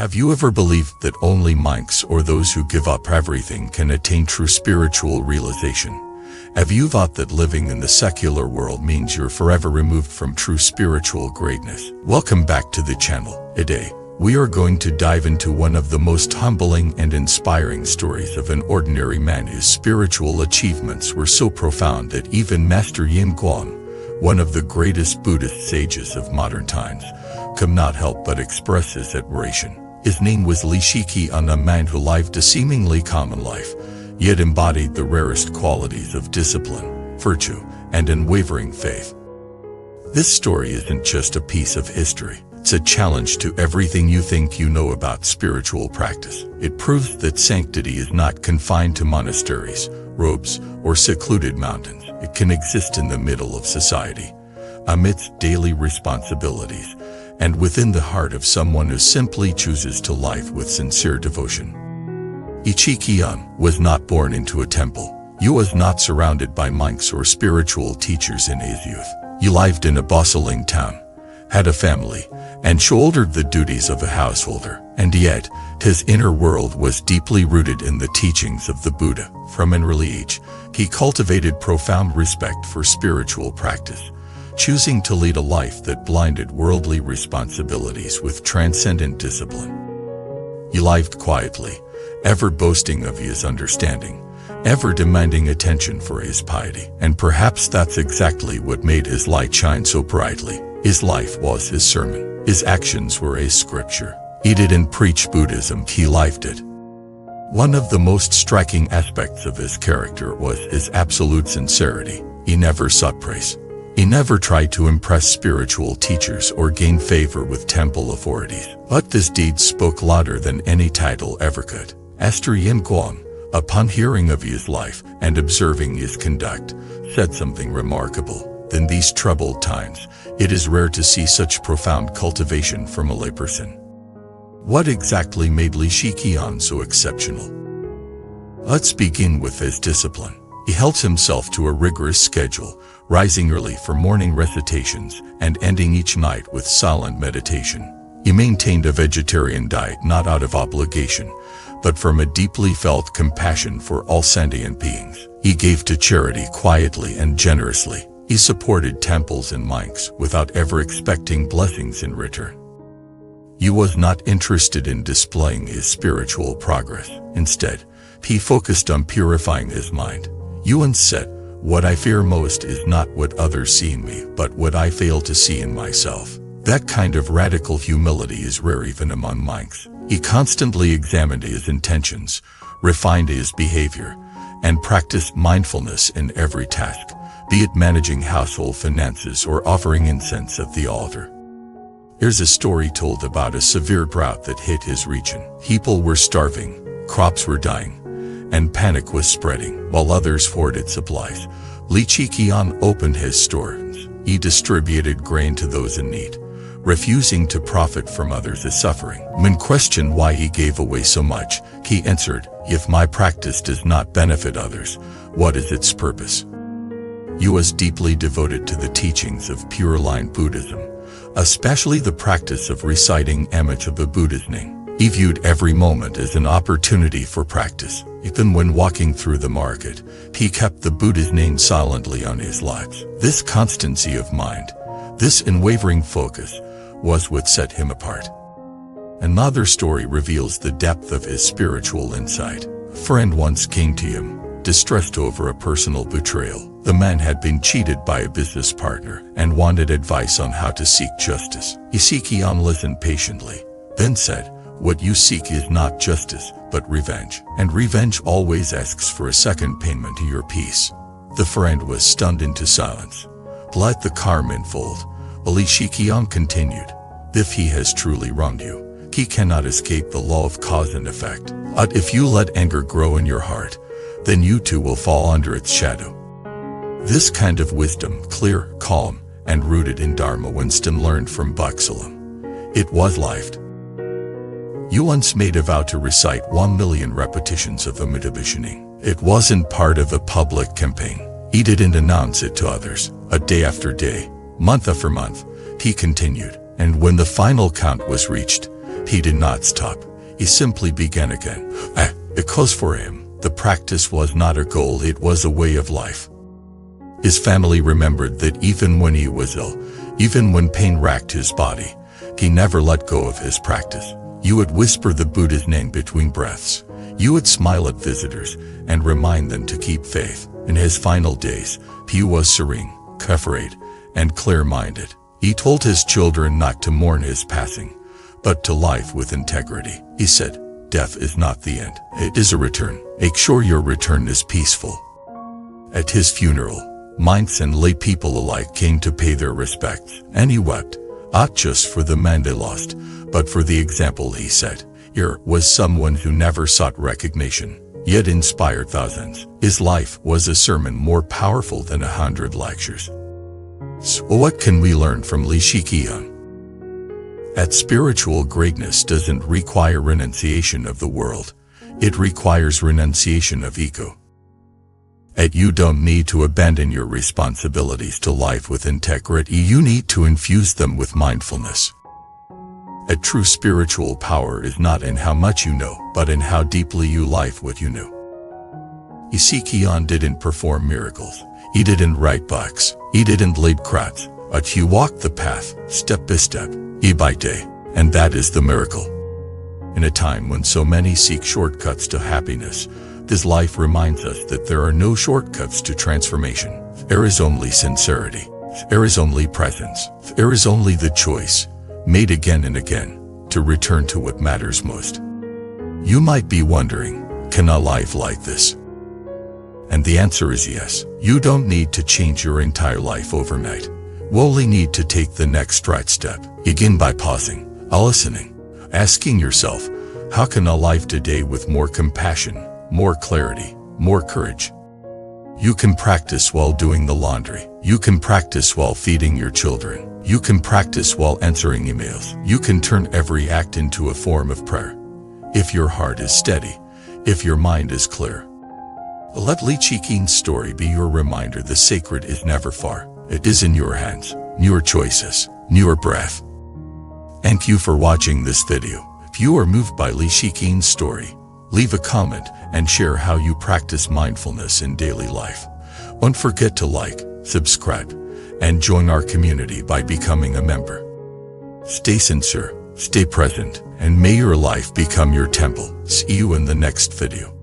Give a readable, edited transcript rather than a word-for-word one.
Have you ever believed that only monks or those who give up everything can attain true spiritual realization? Have you thought that living in the secular world means you're forever removed from true spiritual greatness? Welcome back to the channel. Today, we are going to dive into one of the most humbling and inspiring stories of an ordinary man whose spiritual achievements were so profound that even Master Yin Guang, one of the greatest Buddhist sages of modern times, could not help but express his admiration. His name was Li Shiqian, a man who lived a seemingly common life, yet embodied the rarest qualities of discipline, virtue, and unwavering faith. This story isn't just a piece of history. It's a challenge to everything you think you know about spiritual practice. It proves that sanctity is not confined to monasteries, robes, or secluded mountains. It can exist in the middle of society, amidst daily responsibilities, and within the heart of someone who simply chooses to live with sincere devotion. Li Shiqian was not born into a temple. He was not surrounded by monks or spiritual teachers in his youth. He lived in a bustling town, had a family, and shouldered the duties of a householder. And yet, his inner world was deeply rooted in the teachings of the Buddha. From an early age, he cultivated profound respect for spiritual practice, choosing to lead a life that blended worldly responsibilities with transcendent discipline. He lived quietly, ever boasting of his understanding, ever demanding attention for his piety. And perhaps that's exactly what made his light shine so brightly. His life was his sermon. His actions were his scripture. He didn't preach Buddhism, he lived it. One of the most striking aspects of his character was his absolute sincerity. He never sought praise. He never tried to impress spiritual teachers or gain favor with temple authorities. But this deed spoke louder than any title ever could. Master Yin Guang, upon hearing of his life and observing his conduct, said something remarkable. In these troubled times, it is rare to see such profound cultivation from a layperson. What exactly made Li Shiqian so exceptional? Let's begin with his discipline. He held himself to a rigorous schedule, rising early for morning recitations and ending each night with silent meditation. He maintained a vegetarian diet not out of obligation, but from a deeply felt compassion for all sentient beings. He gave to charity quietly and generously. He supported temples and monks without ever expecting blessings in return. He was not interested in displaying his spiritual progress. Instead, he focused on purifying his mind. He once said, "What I fear most is not what others see in me, but what I fail to see in myself." That kind of radical humility is rare even among monks. He constantly examined his intentions, refined his behavior, and practiced mindfulness in every task, be it managing household finances or offering incense at the altar. Here's a story told about a severe drought that hit his region. People were starving, crops were dying, and panic was spreading. While others hoarded supplies, Li Shiqian opened his stores. He distributed grain to those in need, refusing to profit from others' suffering. When questioned why he gave away so much, he answered, "If my practice does not benefit others, what is its purpose?" He was deeply devoted to the teachings of Pure Line Buddhism, especially the practice of reciting image of the Buddha's name. He viewed every moment as an opportunity for practice. Even when walking through the market, he kept the Buddha's name silently on his lips. This constancy of mind, this unwavering focus, was what set him apart. Another story reveals the depth of his spiritual insight. A friend once came to him, distressed over a personal betrayal. The man had been cheated by a business partner and wanted advice on how to seek justice. Li Shiqian listened patiently, then said, "What you seek is not justice, but revenge. And revenge always asks for a second payment to your peace." The friend was stunned into silence. "Let the karma unfold," Li Shiqian continued. "If he has truly wronged you, he cannot escape the law of cause and effect. But if you let anger grow in your heart, then you too will fall under its shadow." This kind of wisdom, clear, calm, and rooted in Dharma, Winston learned from Buxalam. It was lived. You once made a vow to recite 1 million repetitions of Amitabha. It wasn't part of a public campaign. He didn't announce it to others. A day after day, month after month, he continued. And when the final count was reached, He did not stop. He simply began again. Because for him, the practice was not a goal, it was a way of life. His family remembered that even when he was ill, even when pain racked his body, he never let go of his practice. You would whisper the Buddha's name between breaths. You would smile at visitors and remind them to keep faith. In his final days, he was serene, comforted, and clear-minded. He told his children not to mourn his passing, but to live with integrity. He said, "Death is not the end. It is a return. Make sure your return is peaceful." At his funeral, monks and lay people alike came to pay their respects, and he wept, not just for the man they lost, but for the example he set. Here was someone who never sought recognition, yet inspired thousands. His life was a sermon more powerful than 100 lectures. So what can we learn from Li Shiqian? That spiritual greatness doesn't require renunciation of the world. It requires renunciation of ego. And you don't need to abandon your responsibilities to life with integrity. You need to infuse them with mindfulness. A true spiritual power is not in how much you know, but in how deeply you live what you know. Li Shiqian didn't perform miracles. He didn't write books. He didn't lead crowds. But he walked the path, step by step, day by day. And that is the miracle. In a time when so many seek shortcuts to happiness, this life reminds us that there are no shortcuts to transformation. There is only sincerity. There is only presence. There is only the choice, made again and again, to return to what matters most. You might be wondering, can I live like this? And the answer is yes. You don't need to change your entire life overnight. You only need to take the next right step. Begin by pausing, listening, asking yourself, how can I live today with more compassion, more clarity, more courage? You can practice while doing the laundry. You can practice while feeding your children. You can practice while answering emails. You can turn every act into a form of prayer. If your heart is steady, if your mind is clear. Let Li Shiqian's story be your reminder the sacred is never far. It is in your hands, your choices, your breath. Thank you for watching this video. If you are moved by Li Shiqian's story, leave a comment and share how you practice mindfulness in daily life. Don't forget to like, subscribe, and join our community by becoming a member. Stay sincere, stay present, and may your life become your temple. See you in the next video.